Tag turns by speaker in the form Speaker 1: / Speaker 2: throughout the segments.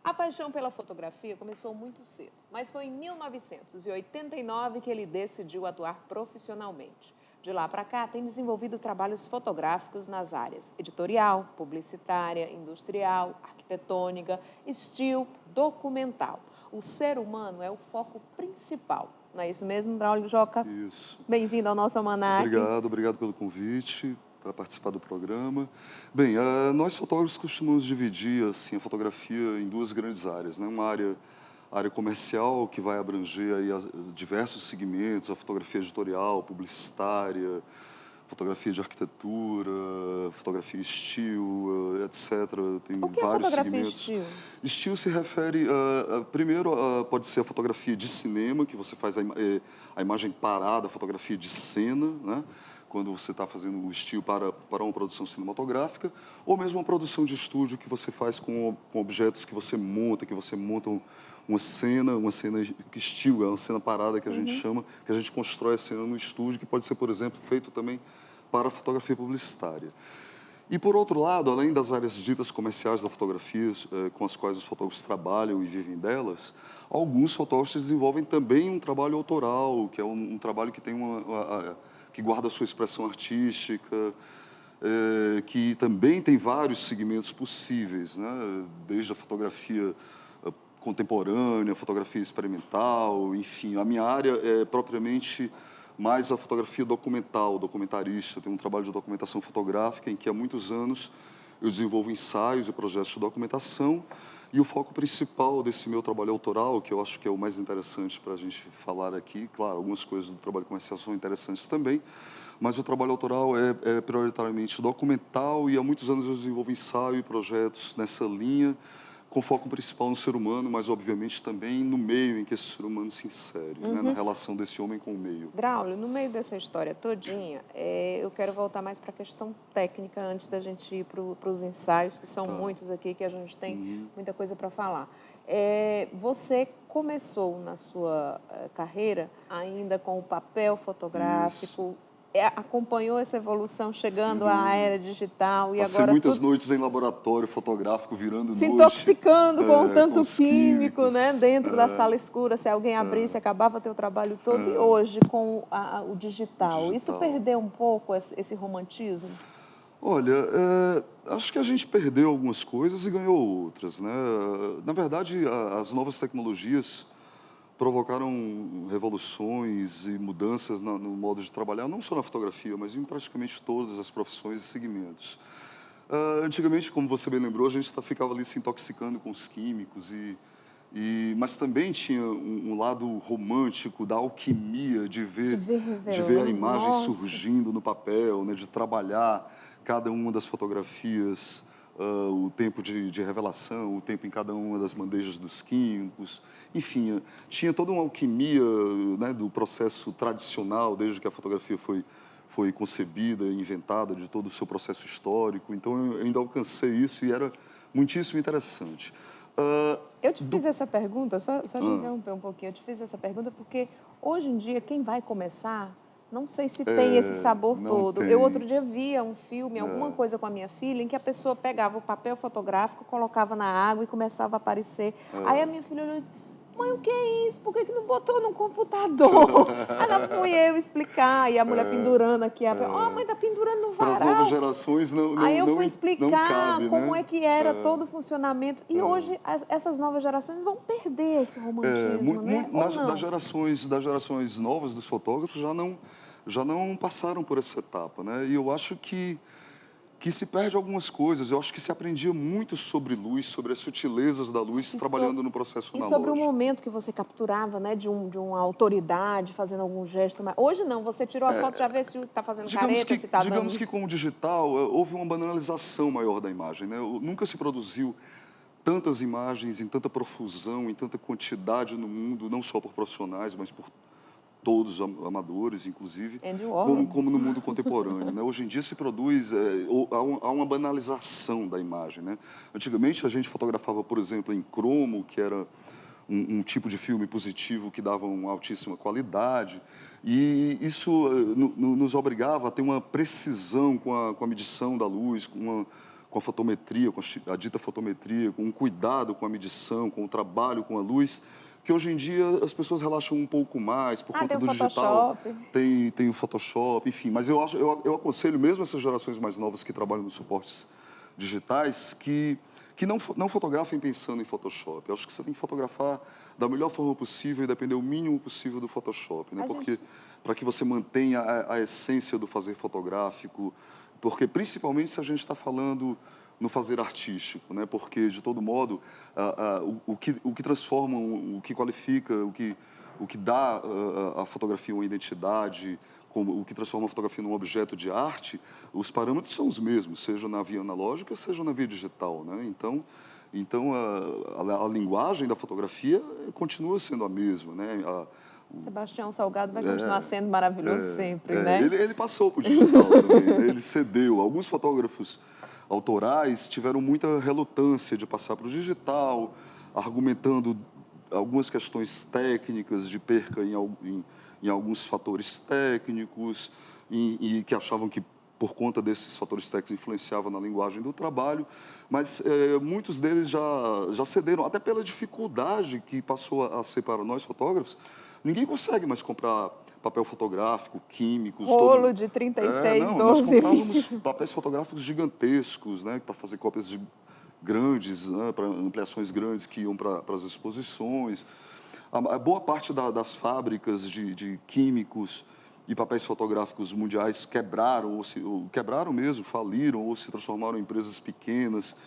Speaker 1: A paixão pela fotografia começou muito cedo, mas foi em 1989 que ele decidiu atuar profissionalmente. De lá para cá, tem desenvolvido trabalhos fotográficos nas áreas editorial, publicitária, industrial, arquitetônica, estilo, documental. O ser humano é o foco principal. Não é isso mesmo, Braulio Joca?
Speaker 2: Isso.
Speaker 1: Bem-vindo ao nosso Almanac.
Speaker 2: Obrigado pelo convite para participar do programa. Bem, nós fotógrafos costumamos dividir assim, a fotografia em duas grandes áreas, né? Uma área comercial, que vai abranger aí diversos segmentos, a fotografia editorial, publicitária, fotografia de arquitetura, fotografia estilo, etc. Tem
Speaker 1: O que é
Speaker 2: vários
Speaker 1: fotografia
Speaker 2: segmentos.
Speaker 1: estilo?
Speaker 2: Estilo se refere, primeiro, pode ser a fotografia de cinema, que você faz a imagem parada, a fotografia de cena, né? Quando você está fazendo o estilo para uma produção cinematográfica, ou mesmo uma produção de estúdio que você faz com objetos que você monta uma cena que estilo, é uma cena parada que a gente chama, que a gente constrói a cena no estúdio, que pode ser, por exemplo, feito também para fotografia publicitária. E, por outro lado, além das áreas ditas comerciais da fotografia, com as quais os fotógrafos trabalham e vivem delas, alguns fotógrafos desenvolvem também um trabalho autoral, que é um trabalho que tem que guarda a sua expressão artística, que também tem vários segmentos possíveis, né? Desde a fotografia contemporânea, a fotografia experimental, enfim. A minha área é propriamente mais a fotografia documental, documentarista. Eu tenho um trabalho de documentação fotográfica em que há muitos anos eu desenvolvo ensaios e projetos de documentação, e o foco principal desse meu trabalho autoral, que eu acho que é o mais interessante para a gente falar aqui, claro, algumas coisas do trabalho comercial são interessantes também, mas o trabalho autoral é prioritariamente documental, e há muitos anos eu desenvolvo ensaio e projetos nessa linha, com foco principal no ser humano, mas, obviamente, também no meio em que esse ser humano se insere, né, na relação desse homem com o meio.
Speaker 1: Braulio, no meio dessa história todinha, eu quero voltar mais para a questão técnica, antes da gente ir para os ensaios, que são muitos aqui, que a gente tem muita coisa para falar. Você começou na sua carreira ainda com o papel fotográfico, acompanhou essa evolução chegando à era digital e
Speaker 2: Passei
Speaker 1: agora
Speaker 2: muitas noites em laboratório fotográfico, virando
Speaker 1: se
Speaker 2: noite.
Speaker 1: intoxicando com tanto
Speaker 2: com os
Speaker 1: químico,
Speaker 2: químicos,
Speaker 1: né? Dentro da sala escura, se alguém abrisse, acabava teu trabalho todo. E hoje, com o digital, isso perdeu um pouco esse romantismo?
Speaker 2: Olha, acho que a gente perdeu algumas coisas e ganhou outras, né? Na verdade, as novas tecnologias provocaram revoluções e mudanças no modo de trabalhar, não só na fotografia, mas em praticamente todas as profissões e segmentos. Antigamente, como você bem lembrou, a gente ficava ali se intoxicando com os químicos, mas também tinha um lado romântico da alquimia, de ver a imagem surgindo no papel, né, de trabalhar cada uma das fotografias, o tempo de revelação, o tempo em cada uma das bandejas dos químicos. Enfim, tinha toda uma alquimia, né, do processo tradicional, desde que a fotografia foi concebida, inventada, de todo o seu processo histórico. Então, eu ainda alcancei isso e era muitíssimo interessante.
Speaker 1: Eu te fiz essa pergunta, só te interromper um pouquinho, eu te fiz essa pergunta porque hoje em dia, quem vai começar, não sei se tem esse sabor todo.
Speaker 2: Tem.
Speaker 1: Eu outro dia via um filme, alguma coisa com a minha filha, em que a pessoa pegava o papel fotográfico, colocava na água e começava a aparecer. Aí a minha filha olhou e disse: mãe, o que é isso? Por que não botou no computador? Aí lá fui eu explicar, e a mulher pendurando aqui. Mãe, tá pendurando no varal.
Speaker 2: Para as novas gerações não
Speaker 1: Aí eu fui explicar
Speaker 2: cabe,
Speaker 1: como
Speaker 2: né?
Speaker 1: é que era todo o funcionamento. E hoje essas novas gerações vão perder esse romantismo, né? Ou não?
Speaker 2: Das gerações novas dos fotógrafos já não passaram por essa etapa, né? E eu acho que se perde algumas coisas. Eu acho que se aprendia muito sobre luz, sobre as sutilezas da luz, trabalhando no processo
Speaker 1: E
Speaker 2: analógico.
Speaker 1: sobre o momento que você capturava, né, de uma autoridade fazendo algum gesto. Mas hoje não, você tirou a foto, já vê se está fazendo careta, se está dando...
Speaker 2: Digamos que com o digital houve uma banalização maior da imagem, né? Nunca se produziu tantas imagens em tanta profusão, em tanta quantidade no mundo, não só por profissionais, mas por todos, amadores, inclusive, como no mundo contemporâneo, né? Hoje em dia se produz, há uma banalização da imagem, né? Antigamente a gente fotografava, por exemplo, em cromo, que era um tipo de filme positivo que dava uma altíssima qualidade. E isso nos obrigava a ter uma precisão com a medição da luz, com a fotometria, com a dita fotometria, com um cuidado com a medição, com o trabalho com a luz, que hoje em dia as pessoas relaxam um pouco mais por conta do digital. Tem o Photoshop, enfim. Mas eu aconselho mesmo essas gerações mais novas que trabalham nos suportes digitais que não fotografem pensando em Photoshop. Eu acho que você tem que fotografar da melhor forma possível e depender o mínimo possível do Photoshop, né? Porque para que você mantenha a essência do fazer fotográfico, porque principalmente se a gente está falando no fazer artístico, né? Porque de todo modo o que transforma, o que qualifica, o que dá à fotografia uma identidade, como o que transforma a fotografia num objeto de arte, os parâmetros são os mesmos, seja na via analógica, seja na via digital, né? Então a linguagem da fotografia continua sendo a mesma, né?
Speaker 1: Sebastião Salgado vai continuar sendo maravilhoso sempre, né?
Speaker 2: Ele passou para o digital também, né? Ele cedeu. Alguns fotógrafos autorais tiveram muita relutância de passar para o digital, argumentando algumas questões técnicas de perca em alguns fatores técnicos e que achavam que por conta desses fatores técnicos influenciava na linguagem do trabalho, mas muitos deles já cederam, até pela dificuldade que passou a ser para nós fotógrafos. Ninguém consegue mais comprar papel fotográfico, químicos...
Speaker 1: Rolo de 36, 12...
Speaker 2: Nós comprávamos papéis fotográficos gigantescos, né, para fazer cópias grandes, né, para ampliações grandes que iam para as exposições. A boa parte das fábricas de químicos e papéis fotográficos mundiais quebraram mesmo, faliram ou se transformaram em empresas pequenas.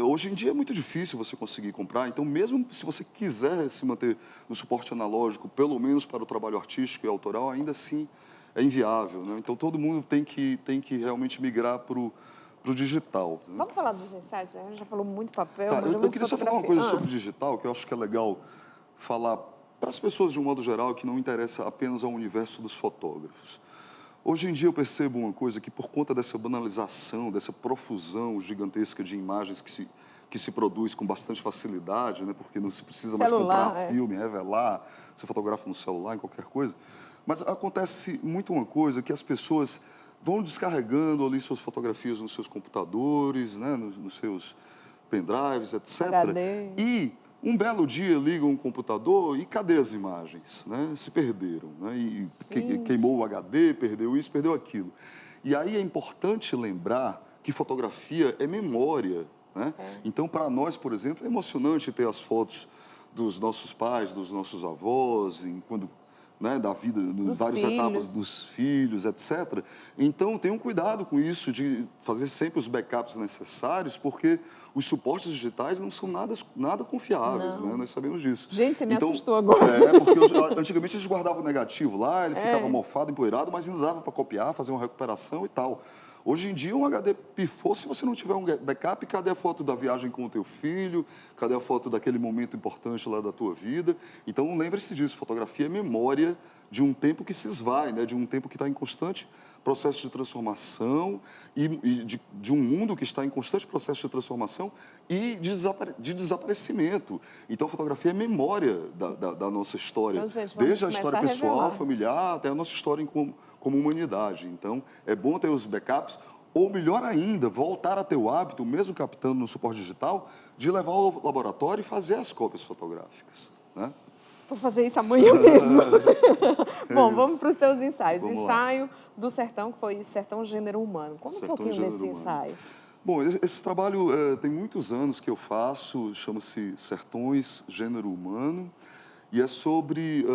Speaker 2: Hoje em dia é muito difícil você conseguir comprar, então mesmo se você quiser se manter no suporte analógico, pelo menos para o trabalho artístico e autoral, ainda assim é inviável, né? Então todo mundo tem que realmente migrar para o digital, né?
Speaker 1: Vamos falar dos ensaios? A gente já falou muito papel,
Speaker 2: tá,
Speaker 1: mas
Speaker 2: eu queria só falar uma coisa sobre o digital, que eu acho que é legal falar para as pessoas de um modo geral, que não interessa apenas ao universo dos fotógrafos. Hoje em dia eu percebo uma coisa, que por conta dessa banalização, dessa profusão gigantesca de imagens que se produz com bastante facilidade, né? Porque não se precisa mais comprar filme, revelar, você fotografa no celular, em qualquer coisa. Mas acontece muito uma coisa, que as pessoas vão descarregando ali suas fotografias nos seus computadores, né? nos seus pendrives, etc.
Speaker 1: HD.
Speaker 2: E um belo dia ligam um computador e cadê as imagens? Né? Se perderam, né? E queimou o HD, perdeu isso, perdeu aquilo. E aí é importante lembrar que fotografia é memória, né? Então, para nós, por exemplo, é emocionante ter as fotos dos nossos pais, dos nossos avós, quando, né, da vida, em várias etapas dos filhos, etc. Então, tenham cuidado com isso, de fazer sempre os backups necessários, porque os suportes digitais não são nada confiáveis, né? Nós sabemos disso.
Speaker 1: Gente, você me assustou agora.
Speaker 2: Porque antigamente eles guardavam o negativo lá, ele ficava mofado, empoeirado, mas ainda dava para copiar, fazer uma recuperação e tal. Hoje em dia, um HD pifou, se você não tiver um backup, cadê a foto da viagem com o teu filho? Cadê a foto daquele momento importante lá da tua vida? Então, lembre-se disso, fotografia é memória de um tempo que se esvai, né? De um tempo que está em constante processo de transformação e de um mundo que está em constante processo de transformação e de desaparecimento. Então, a fotografia é memória da nossa história,
Speaker 1: então, gente,
Speaker 2: desde a história pessoal, familiar, até a nossa história como humanidade. Então, é bom ter os backups, ou melhor ainda, voltar a ter o hábito, mesmo captando no suporte digital, de levar ao laboratório e fazer as cópias fotográficas, né?
Speaker 1: Vou fazer isso amanhã mesmo. Bom, vamos para os teus ensaios. Ensaio do Sertão, que foi Sertão Gênero Humano. Conta um pouquinho desse ensaio.
Speaker 2: Bom, esse trabalho tem muitos anos que eu faço, chama-se Sertões Gênero Humano, e é sobre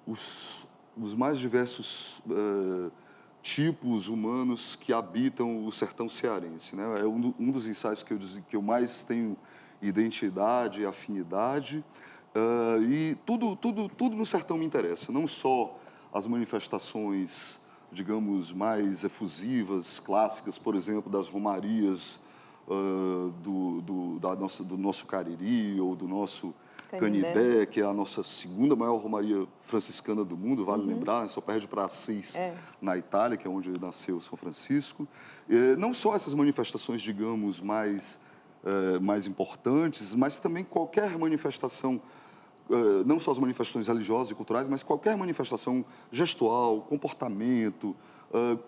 Speaker 2: os mais diversos tipos humanos que habitam o sertão cearense, né? É um dos ensaios que eu mais tenho identidade e afinidade. E tudo no sertão me interessa, não só as manifestações, digamos, mais efusivas, clássicas, por exemplo, das romarias do nosso Cariri ou do nosso Canidé, que é a nossa segunda maior romaria franciscana do mundo, vale lembrar, só perde para Assis, na Itália, que é onde nasceu São Francisco. Não só essas manifestações, digamos, mais mais importantes, mas também qualquer manifestação, não só as manifestações religiosas e culturais, mas qualquer manifestação gestual, comportamento,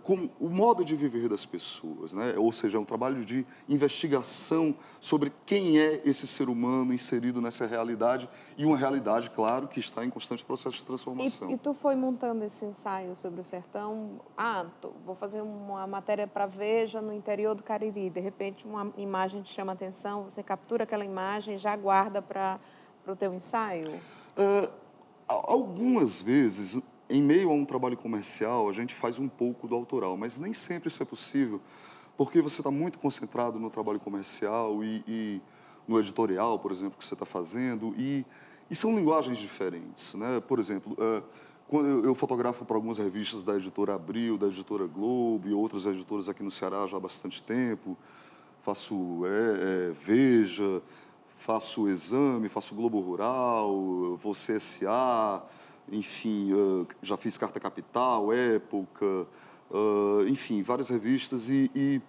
Speaker 2: com o modo de viver das pessoas, né? Ou seja, é um trabalho de investigação sobre quem é esse ser humano inserido nessa realidade, e uma realidade, claro, que está em constante processo de transformação.
Speaker 1: E tu foi montando esse ensaio sobre o sertão? Vou fazer uma matéria para Veja no interior do Cariri. De repente, uma imagem te chama a atenção, você captura aquela imagem e já guarda para o teu ensaio?
Speaker 2: Algumas vezes, em meio a um trabalho comercial, a gente faz um pouco do autoral, mas nem sempre isso é possível, porque você está muito concentrado no trabalho comercial e no editorial, por exemplo, que você está fazendo, e são linguagens diferentes, né? Por exemplo, quando eu fotografo para algumas revistas da editora Abril, da editora Globo e outras editoras aqui no Ceará já há bastante tempo, faço Veja, faço Exame, faço Globo Rural, vou CSA, enfim, já fiz Carta Capital, Época, enfim, várias revistas. E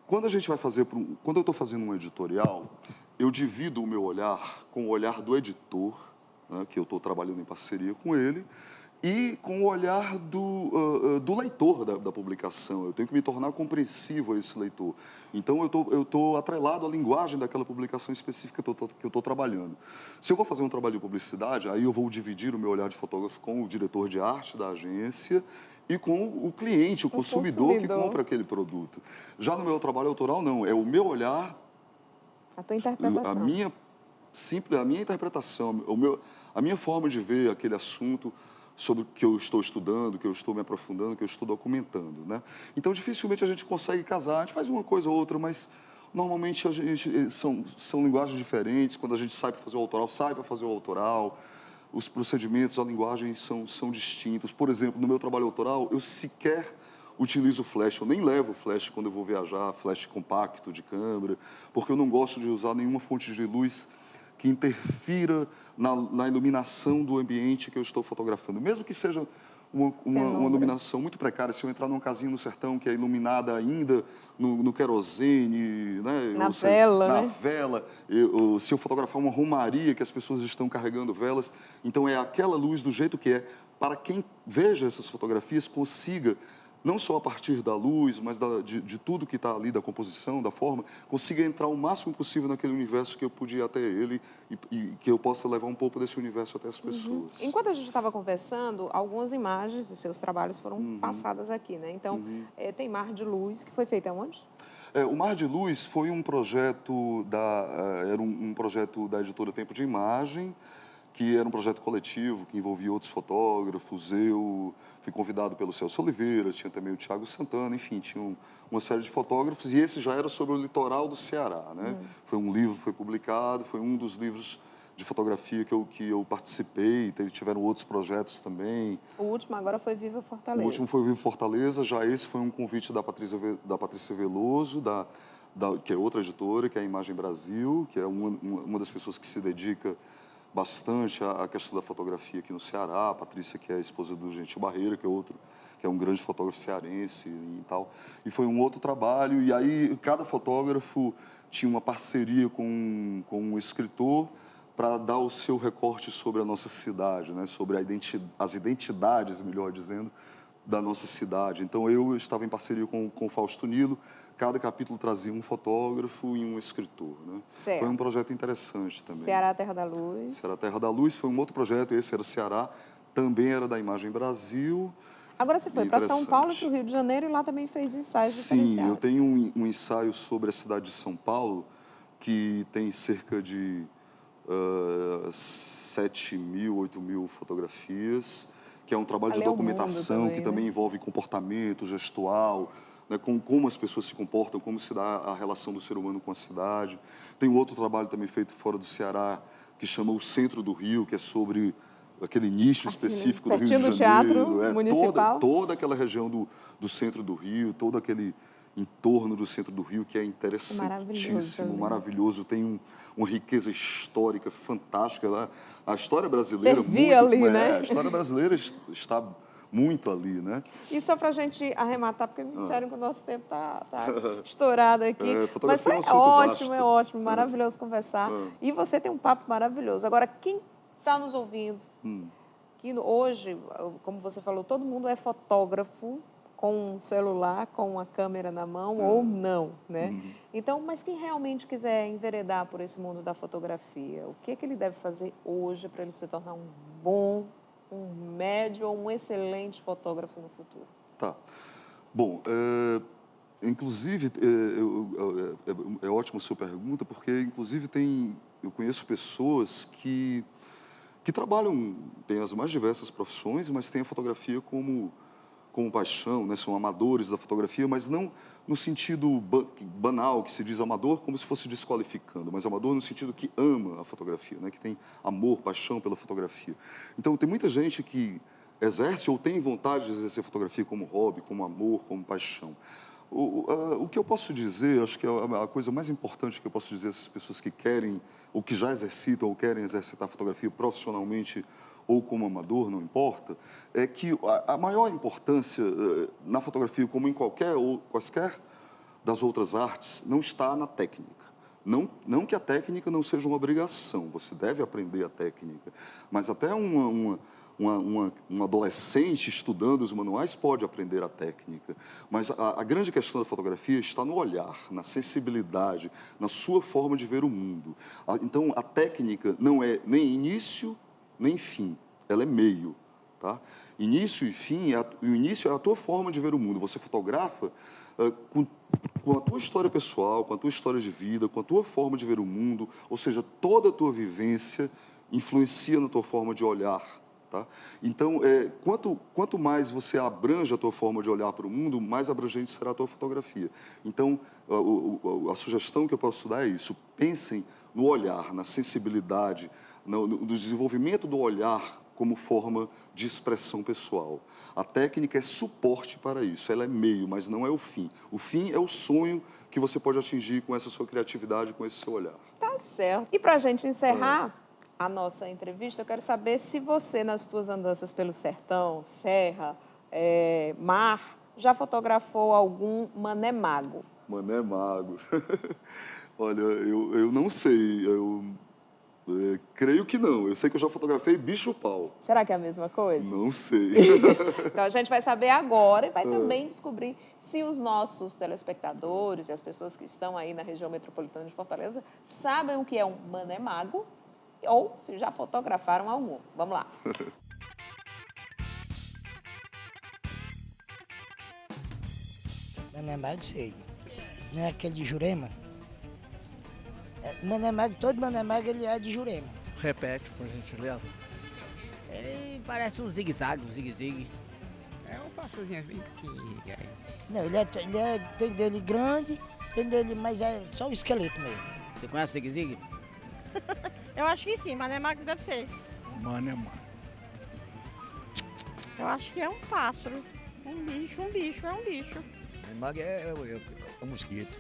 Speaker 2: quando a gente vai fazer, quando eu estou fazendo um editorial, eu divido o meu olhar com o olhar do editor, né, que eu estou trabalhando em parceria com ele, e com o olhar do leitor da publicação. Eu tenho que me tornar compreensivo a esse leitor. Então, eu estou atrelado à linguagem daquela publicação específica que eu estou trabalhando. Se eu vou fazer um trabalho de publicidade, aí eu vou dividir o meu olhar de fotógrafo com o diretor de arte da agência e com o cliente, o consumidor que compra aquele produto. Já no meu trabalho autoral, não. É o meu olhar,
Speaker 1: a tua interpretação.
Speaker 2: A minha interpretação, a minha forma de ver aquele assunto sobre o que eu estou estudando, que eu estou me aprofundando, que eu estou documentando, né? Então, dificilmente a gente consegue casar. A gente faz uma coisa ou outra, mas normalmente são linguagens diferentes. Quando a gente sai para fazer o autoral, sai para fazer o autoral. Os procedimentos, a linguagem são distintos. Por exemplo, no meu trabalho autoral, eu sequer utilizo flash. Eu nem levo flash quando eu vou viajar, flash compacto de câmera, porque eu não gosto de usar nenhuma fonte de luz que interfira na iluminação do ambiente que eu estou fotografando. Mesmo que seja uma iluminação muito precária, se eu entrar numa casinha no sertão que é iluminada ainda no querosene, né?
Speaker 1: Na
Speaker 2: vela, se eu fotografar uma romaria que as pessoas estão carregando velas, então é aquela luz do jeito que é, para quem veja essas fotografias consiga, não só a partir da luz, mas de tudo que está ali, da composição, da forma, consiga entrar o máximo possível naquele universo que eu pude ir até ele e que eu possa levar um pouco desse universo até as pessoas.
Speaker 1: Enquanto a gente estava conversando, algumas imagens dos seus trabalhos foram passadas aqui, né? Então, tem Mar de Luz, que foi feito aonde?
Speaker 2: O Mar de Luz foi um projeto era um projeto da editora Tempo de Imagem, que era um projeto coletivo, que envolvia outros fotógrafos. Eu fui convidado pelo Celso Oliveira, tinha também o Thiago Santana, enfim, tinha uma série de fotógrafos, e esse já era sobre o litoral do Ceará, né? Foi um livro, foi publicado, foi um dos livros de fotografia que eu participei, tiveram outros projetos também.
Speaker 1: O último agora foi Viva Fortaleza.
Speaker 2: O último foi Viva Fortaleza, já esse foi um convite da Patrícia Veloso, que é outra editora, que é a Imagem Brasil, que é uma das pessoas que se dedica bastante a questão da fotografia aqui no Ceará. A Patrícia, que é a esposa do Gentil Barreira, que é um grande fotógrafo cearense e tal. E foi um outro trabalho, e aí cada fotógrafo tinha uma parceria com um escritor para dar o seu recorte sobre a nossa cidade, né? Sobre as identidades, melhor dizendo, da nossa cidade. Então, eu estava em parceria com o Fausto Nilo. Cada capítulo trazia um fotógrafo e um escritor, né?
Speaker 1: Certo.
Speaker 2: Foi um projeto interessante também.
Speaker 1: Ceará, Terra da Luz.
Speaker 2: Ceará, Terra da Luz foi um outro projeto, esse era Ceará, também era da Imagem Brasil.
Speaker 1: Agora você foi para São Paulo e para o Rio de Janeiro e lá também fez ensaios diferenciados.
Speaker 2: Sim, eu tenho um ensaio sobre a cidade de São Paulo, que tem cerca de 7.000, 8.000 fotografias, que é um trabalho de documentação que também envolve comportamento gestual, né, com como as pessoas se comportam, como se dá a relação do ser humano com a cidade. Tem um outro trabalho também feito fora do Ceará, que chama O Centro do Rio, que é sobre aquele nicho específico do Rio de Janeiro.
Speaker 1: Teatro Municipal.
Speaker 2: Toda aquela região do centro do Rio, todo aquele entorno do centro do Rio, que é interessantíssimo, maravilhoso. Tem uma riqueza histórica fantástica lá. A história brasileira...
Speaker 1: Fervia ali, né?
Speaker 2: A história brasileira está muito ali, né?
Speaker 1: E só para a gente arrematar, porque me disseram que o nosso tempo tá estourado aqui. Mas foi ótimo, é ótimo, maravilhoso conversar. E você tem um papo maravilhoso. Agora, quem está nos ouvindo, que hoje, como você falou, todo mundo é fotógrafo com um celular, com uma câmera na mão ou não, né? Então, mas quem realmente quiser enveredar por esse mundo da fotografia, o que ele deve fazer hoje para ele se tornar um bom, um médio ou um excelente fotógrafo no futuro?
Speaker 2: Tá. Bom, inclusive, é ótima a sua pergunta, porque, inclusive, eu conheço pessoas que trabalham, têm as mais diversas profissões, mas têm a fotografia como paixão, né? São amadores da fotografia, mas não no sentido banal, que se diz amador, como se fosse desqualificando, mas amador no sentido que ama a fotografia, né? Que tem amor, paixão pela fotografia. Então, tem muita gente que exerce ou tem vontade de exercer fotografia como hobby, como amor, como paixão. O que eu posso dizer, acho que a coisa mais importante que eu posso dizer a essas pessoas que querem, ou que já exercitam, ou querem exercitar fotografia profissionalmente ou como amador, não importa, é que a maior importância na fotografia, como em quaisquer das outras artes, não está na técnica. Não que a técnica não seja uma obrigação, você deve aprender a técnica, mas até um adolescente estudando os manuais pode aprender a técnica. Mas a grande questão da fotografia está no olhar, na sensibilidade, na sua forma de ver o mundo. Então, a técnica não é nem início, nem fim. Ela é meio, tá? Início e fim, o início é a tua forma de ver o mundo. Você fotografa com a tua história pessoal, com a tua história de vida, com a tua forma de ver o mundo, ou seja, toda a tua vivência influencia na tua forma de olhar, tá? Então, quanto mais você abrange a tua forma de olhar para o mundo, mais abrangente será a tua fotografia. Então, a sugestão que eu posso dar é isso. Pensem no olhar, na sensibilidade, no desenvolvimento do olhar como forma de expressão pessoal. A técnica é suporte para isso, ela é meio, mas não é o fim. O fim é o sonho que você pode atingir com essa sua criatividade, com esse seu olhar.
Speaker 1: Tá certo. E para a gente encerrar a nossa entrevista, eu quero saber se você, nas suas andanças pelo sertão, serra, mar, já fotografou algum mané mago?
Speaker 2: Mané mago. Olha, eu não sei, creio que não. Eu sei que eu já fotografei bicho-pau.
Speaker 1: Será que é a mesma coisa?
Speaker 2: Não sei.
Speaker 1: Então, a gente vai saber agora e vai também descobrir se os nossos telespectadores e as pessoas que estão aí na região metropolitana de Fortaleza sabem o que é um mané mago ou se já fotografaram algum. Vamos lá.
Speaker 3: Mané mago, sei. Não é aquele de Jurema? Mané mago, todo mané mago ele é de Jurema.
Speaker 4: Repete, por gentileza.
Speaker 5: Ele parece um zigue-zague, um zigue-zigue.
Speaker 6: É um pastorzinho bem pequenininho.
Speaker 3: Não, tem dele grande, tem dele, mas é só o esqueleto mesmo.
Speaker 5: Você conhece o zigue-zague?
Speaker 7: Eu acho que sim, mané mago deve ser.
Speaker 4: Mané mago.
Speaker 7: Eu acho que é um pássaro. Um bicho, é um bicho.
Speaker 8: Mané mago é um mosquito.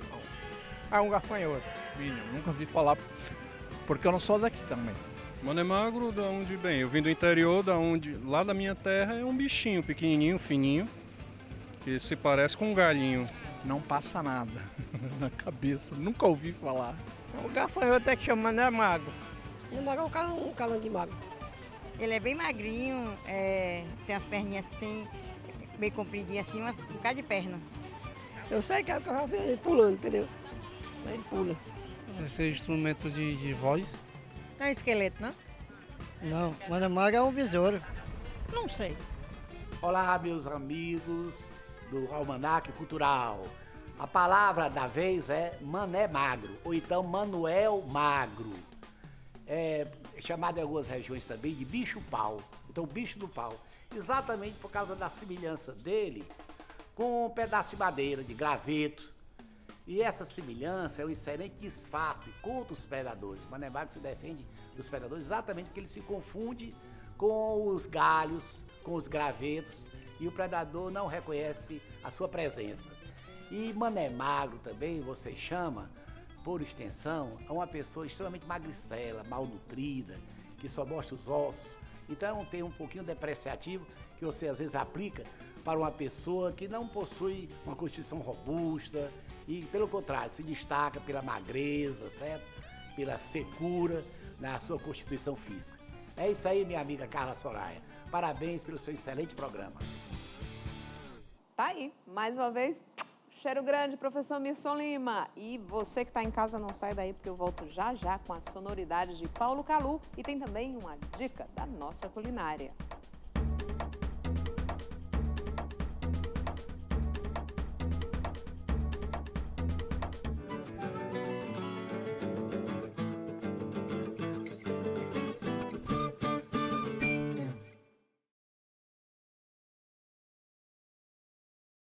Speaker 6: Ah, um gafanhoto.
Speaker 4: Minha, nunca vi falar, porque eu não sou daqui também.
Speaker 9: Mané magro, da onde bem? Eu vim do interior, lá da minha terra é um bichinho pequenininho, fininho, que se parece com um galinho.
Speaker 4: Não passa nada na cabeça, nunca ouvi falar.
Speaker 6: O gafanhoto é que chama mané mago.
Speaker 7: Mané mago é um calangue mago.
Speaker 10: Ele é bem magrinho, tem as perninhas assim, bem compridinhas assim, um bocado de perna.
Speaker 7: Eu sei que é o que eu já vi ele pulando, entendeu? Ele pula.
Speaker 11: Esse é instrumento de voz.
Speaker 10: Não é um esqueleto, não?
Speaker 3: Não, mané mago é um besouro.
Speaker 10: Não sei.
Speaker 12: Olá, meus amigos do Almanaque Cultural. A palavra da vez é mané magro, ou então Manuel Magro. É chamado em algumas regiões também de bicho-pau. Então, bicho do pau. Exatamente por causa da semelhança dele com um pedaço de madeira, de graveto. E essa semelhança é um excelente disfarce contra os predadores. O mané magro se defende dos predadores exatamente porque ele se confunde com os galhos, com os gravetos, e o predador não reconhece a sua presença. E mané magro também, você chama, por extensão, a uma pessoa extremamente magricela, malnutrida, que só mostra os ossos, Então é um termo um pouquinho depreciativo que você às vezes aplica para uma pessoa que não possui uma constituição robusta e, pelo contrário, se destaca pela magreza, certo? Pela secura na sua constituição física. É isso aí, minha amiga Carla Soraya. Parabéns pelo seu excelente programa.
Speaker 1: Tá aí, mais uma vez, cheiro grande, professor Mirson Lima. E você que está em casa, não sai daí, porque eu volto já já com a sonoridade de Paulo Calu e tem também uma dica da nossa culinária.